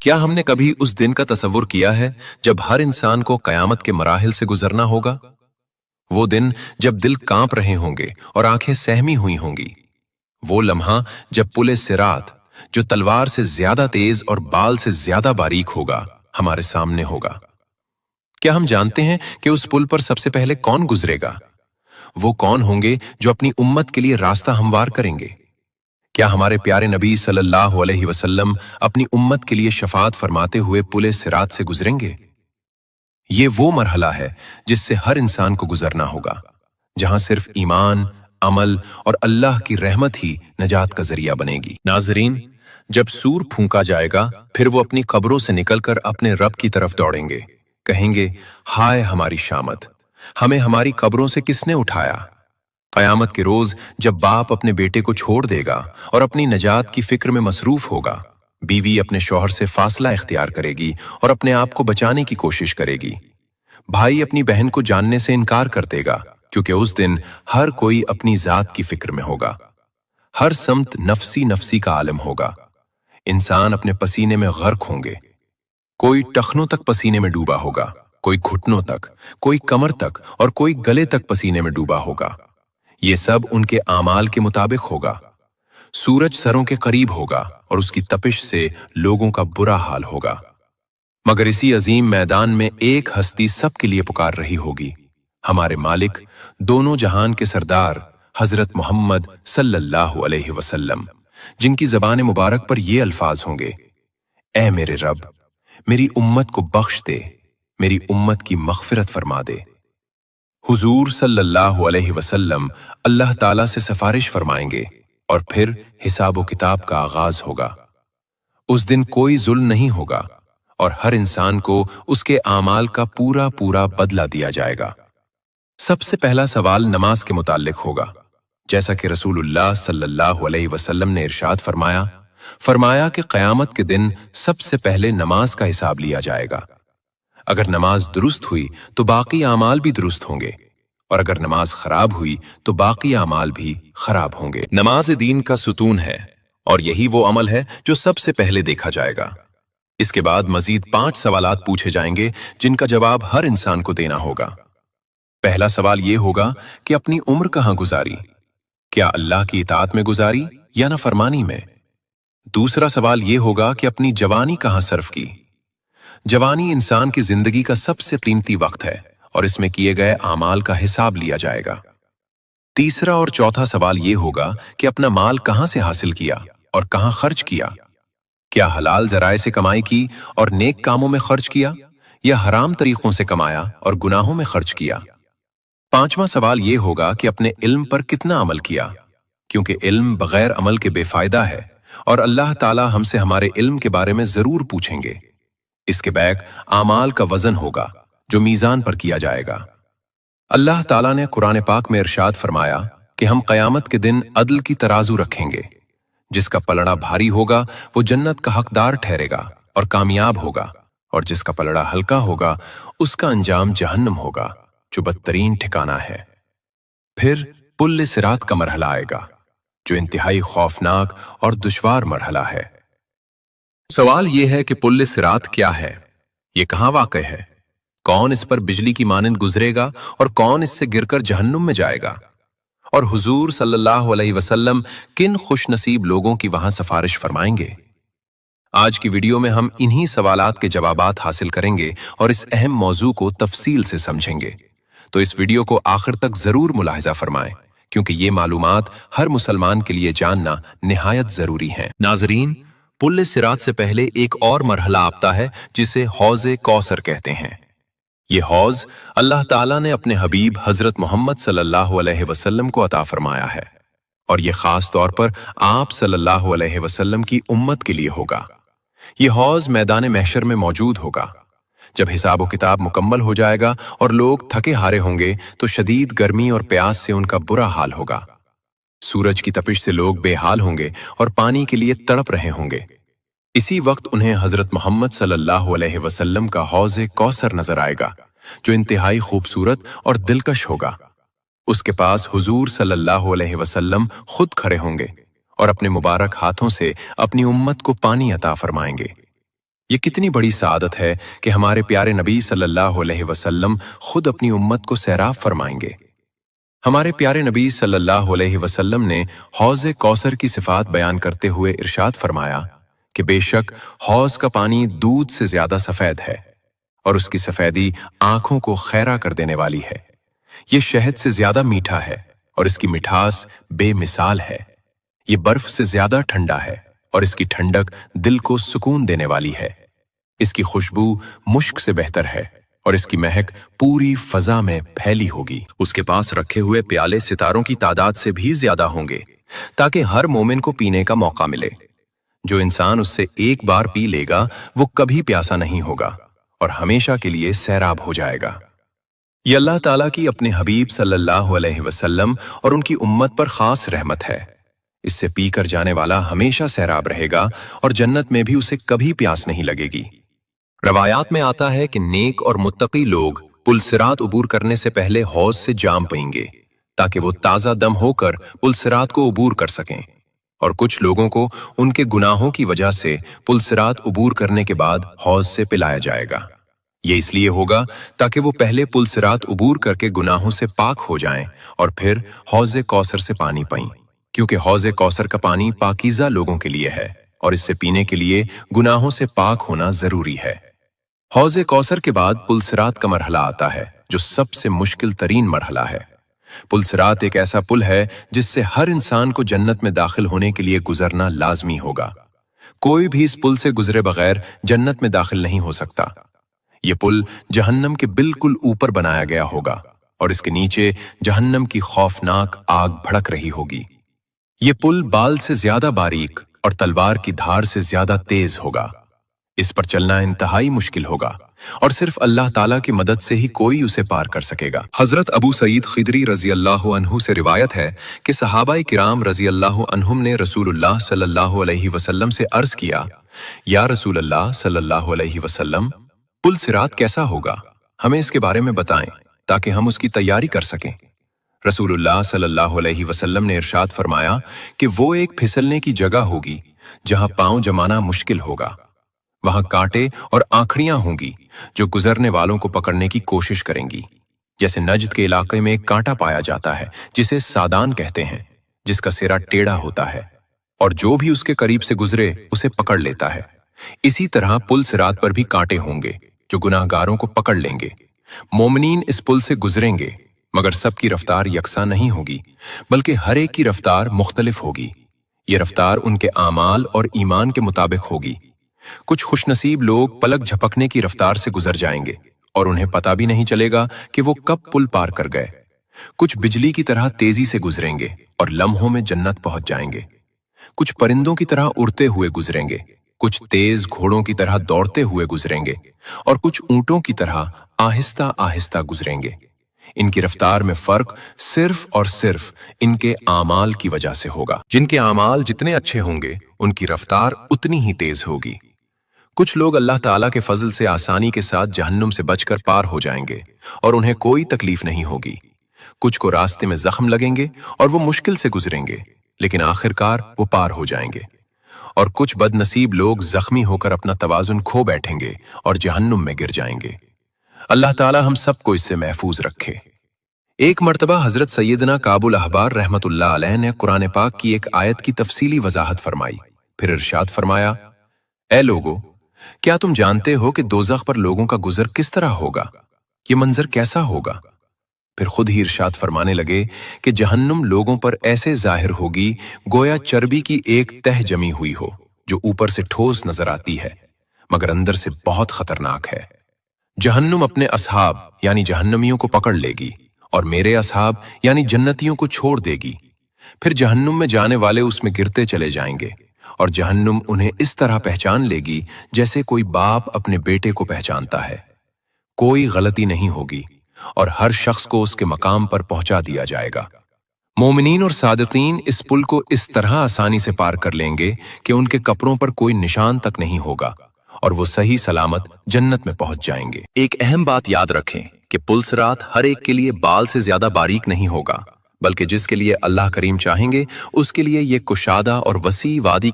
کیا ہم نے کبھی اس دن کا تصور کیا ہے جب ہر انسان کو قیامت کے مراحل سے گزرنا ہوگا؟ وہ دن جب دل کانپ رہے ہوں گے اور آنکھیں سہمی ہوئی ہوں گی۔ وہ لمحہ جب پل صراط، جو تلوار سے زیادہ تیز اور بال سے زیادہ باریک ہوگا، ہمارے سامنے ہوگا۔ کیا ہم جانتے ہیں کہ اس پل پر سب سے پہلے کون گزرے گا؟ وہ کون ہوں گے جو اپنی امت کے لیے راستہ ہموار کریں گے؟ کیا ہمارے پیارے نبی صلی اللہ علیہ وسلم اپنی امت کے لیے شفاعت فرماتے ہوئے پل صراط سے گزریں گے؟ یہ وہ مرحلہ ہے جس سے ہر انسان کو گزرنا ہوگا، جہاں صرف ایمان، عمل اور اللہ کی رحمت ہی نجات کا ذریعہ بنے گی۔ ناظرین، جب سور پھونکا جائے گا، پھر وہ اپنی قبروں سے نکل کر اپنے رب کی طرف دوڑیں گے، کہیں گے، ہائے ہماری شامت، ہمیں ہماری قبروں سے کس نے اٹھایا؟ قیامت کے روز جب باپ اپنے بیٹے کو چھوڑ دے گا اور اپنی نجات کی فکر میں مصروف ہوگا، بیوی اپنے شوہر سے فاصلہ اختیار کرے گی اور اپنے آپ کو بچانے کی کوشش کرے گی، بھائی اپنی بہن کو جاننے سے انکار کر دے گا، کیونکہ اس دن ہر کوئی اپنی ذات کی فکر میں ہوگا، ہر سمت نفسی نفسی کا عالم ہوگا، انسان اپنے پسینے میں غرق ہوں گے، کوئی ٹخنوں تک پسینے میں ڈوبا ہوگا، کوئی گھٹنوں تک، کوئی کمر تک اور کوئی گلے تک پسینے میں ڈوبا ہوگا۔ یہ سب ان کے اعمال کے مطابق ہوگا۔ سورج سروں کے قریب ہوگا اور اس کی تپش سے لوگوں کا برا حال ہوگا، مگر اسی عظیم میدان میں ایک ہستی سب کے لیے پکار رہی ہوگی، ہمارے مالک، دونوں جہان کے سردار حضرت محمد صلی اللہ علیہ وسلم، جن کی زبان مبارک پر یہ الفاظ ہوں گے، اے میرے رب، میری امت کو بخش دے، میری امت کی مغفرت فرما دے۔ حضور صلی اللہ علیہ وسلم اللہ تعالیٰ سے سفارش فرمائیں گے اور پھر حساب و کتاب کا آغاز ہوگا۔ اس دن کوئی ظلم نہیں ہوگا اور ہر انسان کو اس کے اعمال کا پورا پورا بدلہ دیا جائے گا۔ سب سے پہلا سوال نماز کے متعلق ہوگا، جیسا کہ رسول اللہ صلی اللہ علیہ وسلم نے ارشاد فرمایا کہ قیامت کے دن سب سے پہلے نماز کا حساب لیا جائے گا۔ اگر نماز درست ہوئی تو باقی اعمال بھی درست ہوں گے، اور اگر نماز خراب ہوئی تو باقی اعمال بھی خراب ہوں گے۔ نماز دین کا ستون ہے اور یہی وہ عمل ہے جو سب سے پہلے دیکھا جائے گا۔ اس کے بعد مزید 5 سوالات پوچھے جائیں گے جن کا جواب ہر انسان کو دینا ہوگا۔ پہلا سوال یہ ہوگا کہ اپنی عمر کہاں گزاری؟ کیا اللہ کی اطاعت میں گزاری یا نافرمانی میں؟ دوسرا سوال یہ ہوگا کہ اپنی جوانی کہاں صرف کی؟ جوانی انسان کی زندگی کا سب سے قیمتی وقت ہے اور اس میں کیے گئے اعمال کا حساب لیا جائے گا۔ تیسرا اور چوتھا سوال یہ ہوگا کہ اپنا مال کہاں سے حاصل کیا اور کہاں خرچ کیا؟ کیا حلال ذرائع سے کمائی کی اور نیک کاموں میں خرچ کیا، یا حرام طریقوں سے کمایا اور گناہوں میں خرچ کیا؟ پانچواں سوال یہ ہوگا کہ اپنے علم پر کتنا عمل کیا، کیونکہ علم بغیر عمل کے بے فائدہ ہے اور اللہ تعالی ہم سے ہمارے علم کے بارے میں ضرور پوچھیں گے۔ اس کے بیک اعمال کا وزن ہوگا جو میزان پر کیا جائے گا۔ اللہ تعالیٰ نے قرآن پاک میں ارشاد فرمایا کہ ہم قیامت کے دن عدل کی ترازو رکھیں گے، جس کا پلڑا بھاری ہوگا وہ جنت کا حقدار ٹھہرے گا اور کامیاب ہوگا، اور جس کا پلڑا ہلکا ہوگا اس کا انجام جہنم ہوگا، جو بدترین ٹھکانہ ہے۔ پھر پل صراط کا مرحلہ آئے گا، جو انتہائی خوفناک اور دشوار مرحلہ ہے۔ سوال یہ ہے کہ پل صراط کیا ہے؟ یہ کہاں واقع ہے؟ کون اس پر بجلی کی مانند گزرے گا اور کون اس سے گر کر جہنم میں جائے گا؟ اور حضور صلی اللہ علیہ وسلم کن خوش نصیب لوگوں کی وہاں سفارش فرمائیں گے؟ آج کی ویڈیو میں ہم انہی سوالات کے جوابات حاصل کریں گے اور اس اہم موضوع کو تفصیل سے سمجھیں گے، تو اس ویڈیو کو آخر تک ضرور ملاحظہ فرمائیں، کیونکہ یہ معلومات ہر مسلمان کے لیے جاننا نہایت ضروری ہیں۔ ناظرین، پل صراط سے پہلے ایک اور مرحلہ آتا ہے جسے حوض کوثر کہتے ہیں۔ یہ حوض اللہ تعالیٰ نے اپنے حبیب حضرت محمد صلی اللہ علیہ وسلم کو عطا فرمایا ہے، اور یہ خاص طور پر آپ صلی اللہ علیہ وسلم کی امت کے لیے ہوگا۔ یہ حوض میدان محشر میں موجود ہوگا۔ جب حساب و کتاب مکمل ہو جائے گا اور لوگ تھکے ہارے ہوں گے تو شدید گرمی اور پیاس سے ان کا برا حال ہوگا۔ سورج کی تپش سے لوگ بے حال ہوں گے اور پانی کے لیے تڑپ رہے ہوں گے۔ اسی وقت انہیں حضرت محمد صلی اللہ علیہ وسلم کا حوض کوثر نظر آئے گا، جو انتہائی خوبصورت اور دلکش ہوگا۔ اس کے پاس حضور صلی اللہ علیہ وسلم خود کھڑے ہوں گے اور اپنے مبارک ہاتھوں سے اپنی امت کو پانی عطا فرمائیں گے۔ یہ کتنی بڑی سعادت ہے کہ ہمارے پیارے نبی صلی اللہ علیہ وسلم خود اپنی امت کو سیراب فرمائیں گے۔ ہمارے پیارے نبی صلی اللہ علیہ وسلم نے حوض کوثر کی صفات بیان کرتے ہوئے ارشاد فرمایا کہ بے شک حوض کا پانی دودھ سے زیادہ سفید ہے اور اس کی سفیدی آنکھوں کو خیرہ کر دینے والی ہے۔ یہ شہد سے زیادہ میٹھا ہے اور اس کی مٹھاس بے مثال ہے۔ یہ برف سے زیادہ ٹھنڈا ہے اور اس کی ٹھنڈک دل کو سکون دینے والی ہے۔ اس کی خوشبو مشک سے بہتر ہے اور اس کی مہک پوری فضا میں پھیلی ہوگی۔ اس کے پاس رکھے ہوئے پیالے ستاروں کی تعداد سے بھی زیادہ ہوں گے تاکہ ہر مومن کو پینے کا موقع ملے۔ جو انسان اس سے ایک بار پی لے گا وہ کبھی پیاسا نہیں ہوگا اور ہمیشہ کے لیے سیراب ہو جائے گا۔ یہ اللہ تعالیٰ کی اپنے حبیب صلی اللہ علیہ وسلم اور ان کی امت پر خاص رحمت ہے۔ اس سے پی کر جانے والا ہمیشہ سیراب رہے گا اور جنت میں بھی اسے کبھی پیاس نہیں لگے گی۔ روایات میں آتا ہے کہ نیک اور متقی لوگ پل صراط عبور کرنے سے پہلے حوض سے جام پئیں گے تاکہ وہ تازہ دم ہو کر پل صراط کو عبور کر سکیں، اور کچھ لوگوں کو ان کے گناہوں کی وجہ سے پل صراط عبور کرنے کے بعد حوض سے پلایا جائے گا۔ یہ اس لیے ہوگا تاکہ وہ پہلے پل صراط عبور کر کے گناہوں سے پاک ہو جائیں اور پھر حوض کوثر سے پانی پئیں، کیونکہ حوض کوثر کا پانی پاکیزہ لوگوں کے لیے ہے اور اس سے پینے کے لیے گناہوں سے پاک ہونا ضروری ہے۔ حوض کوثر کے بعد پل صراط کا مرحلہ آتا ہے جو سب سے مشکل ترین مرحلہ ہے۔ پل صراط ایک ایسا پل ہے جس سے ہر انسان کو جنت میں داخل ہونے کے لیے گزرنا لازمی ہوگا۔ کوئی بھی اس پل سے گزرے بغیر جنت میں داخل نہیں ہو سکتا۔ یہ پل جہنم کے بالکل اوپر بنایا گیا ہوگا اور اس کے نیچے جہنم کی خوفناک آگ بھڑک رہی ہوگی۔ یہ پل بال سے زیادہ باریک اور تلوار کی دھار سے زیادہ تیز ہوگا۔ اس پر چلنا انتہائی مشکل ہوگا اور صرف اللہ تعالیٰ کی مدد سے ہی کوئی اسے پار کر سکے گا۔ حضرت ابو سعید خدری رضی اللہ عنہ سے روایت ہے کہ صحابہ کرام رضی اللہ عنہم نے رسول اللہ صلی اللہ علیہ وسلم سے عرض کیا، یا رسول اللہ صلی اللہ علیہ وسلم، پل صراط کیسا ہوگا؟ ہمیں اس کے بارے میں بتائیں تاکہ ہم اس کی تیاری کر سکیں۔ رسول اللہ صلی اللہ علیہ وسلم نے ارشاد فرمایا کہ وہ ایک پھسلنے کی جگہ ہوگی جہاں پاؤں جمانا مشکل ہوگا۔ وہاں کانٹے اور آنکھڑیاں ہوں گی جو گزرنے والوں کو پکڑنے کی کوشش کریں گی۔ جیسے نجد کے علاقے میں ایک کانٹا پایا جاتا ہے جسے سادان کہتے ہیں، جس کا سرا ٹیڑھا ہوتا ہے اور جو بھی اس کے قریب سے گزرے اسے پکڑ لیتا ہے۔ اسی طرح پل صراط پر بھی کانٹے ہوں گے جو گناہ گاروں کو پکڑ لیں گے۔ مومنین اس پل سے گزریں گے مگر سب کی رفتار یکساں نہیں ہوگی بلکہ ہر ایک کی رفتار مختلف ہوگی۔ یہ رفتار ان کے اعمال اور ایمان کے مطابق ہوگی۔ کچھ خوش نصیب لوگ پلک جھپکنے کی رفتار سے گزر جائیں گے اور انہیں پتہ بھی نہیں چلے گا کہ وہ کب پل پار کر گئے۔ کچھ بجلی کی طرح تیزی سے گزریں گے اور لمحوں میں جنت پہنچ جائیں گے۔ کچھ پرندوں کی طرح اڑتے ہوئے گزریں گے، کچھ تیز گھوڑوں کی طرح دوڑتے ہوئے گزریں گے اور کچھ اونٹوں کی طرح آہستہ آہستہ گزریں گے۔ ان کی رفتار میں فرق صرف اور صرف ان کے اعمال کی وجہ سے ہوگا۔ جن کے اعمال جتنے اچھے ہوں گے ان کی رفتار اتنی ہی تیز ہوگی۔ کچھ لوگ اللہ تعالیٰ کے فضل سے آسانی کے ساتھ جہنم سے بچ کر پار ہو جائیں گے اور انہیں کوئی تکلیف نہیں ہوگی۔ کچھ کو راستے میں زخم لگیں گے اور وہ مشکل سے گزریں گے لیکن آخرکار وہ پار ہو جائیں گے، اور کچھ بد نصیب لوگ زخمی ہو کر اپنا توازن کھو بیٹھیں گے اور جہنم میں گر جائیں گے۔ اللہ تعالیٰ ہم سب کو اس سے محفوظ رکھے۔ ایک مرتبہ حضرت سیدنا کعب الاحبار رحمۃ اللہ علیہ نے قرآن پاک کی ایک آیت کی تفصیلی وضاحت فرمائی، پھر ارشاد فرمایا، اے لوگو، کیا تم جانتے ہو کہ دوزخ پر لوگوں کا گزر کس طرح ہوگا؟ یہ منظر کیسا ہوگا؟ پھر خود ہی ارشاد فرمانے لگے کہ جہنم لوگوں پر ایسے ظاہر ہوگی گویا چربی کی ایک تہ جمی ہوئی ہو جو اوپر سے ٹھوس نظر آتی ہے مگر اندر سے بہت خطرناک ہے۔ جہنم اپنے اصحاب یعنی جہنمیوں کو پکڑ لے گی اور میرے اصحاب یعنی جنتیوں کو چھوڑ دے گی۔ پھر جہنم میں جانے والے اس میں گرتے چلے جائیں گے اور جہنم انہیں اس طرح پہچان لے گی جیسے کوئی باپ اپنے بیٹے کو پہچانتا ہے۔ کوئی غلطی نہیں ہوگی اور ہر شخص کو اس کے مقام پر پہنچا دیا جائے گا۔ مومنین اور صادقین اس پل کو اس طرح آسانی سے پار کر لیں گے کہ ان کے کپڑوں پر کوئی نشان تک نہیں ہوگا اور وہ صحیح سلامت جنت میں پہنچ جائیں گے۔ ایک اہم بات یاد رکھیں کہ پل صراط ہر ایک کے لیے بال سے زیادہ باریک نہیں ہوگا، بلکہ جس کے لیے اللہ کریم چاہیں گے اس کے لیے یہ کشادہ اور وسیع وادی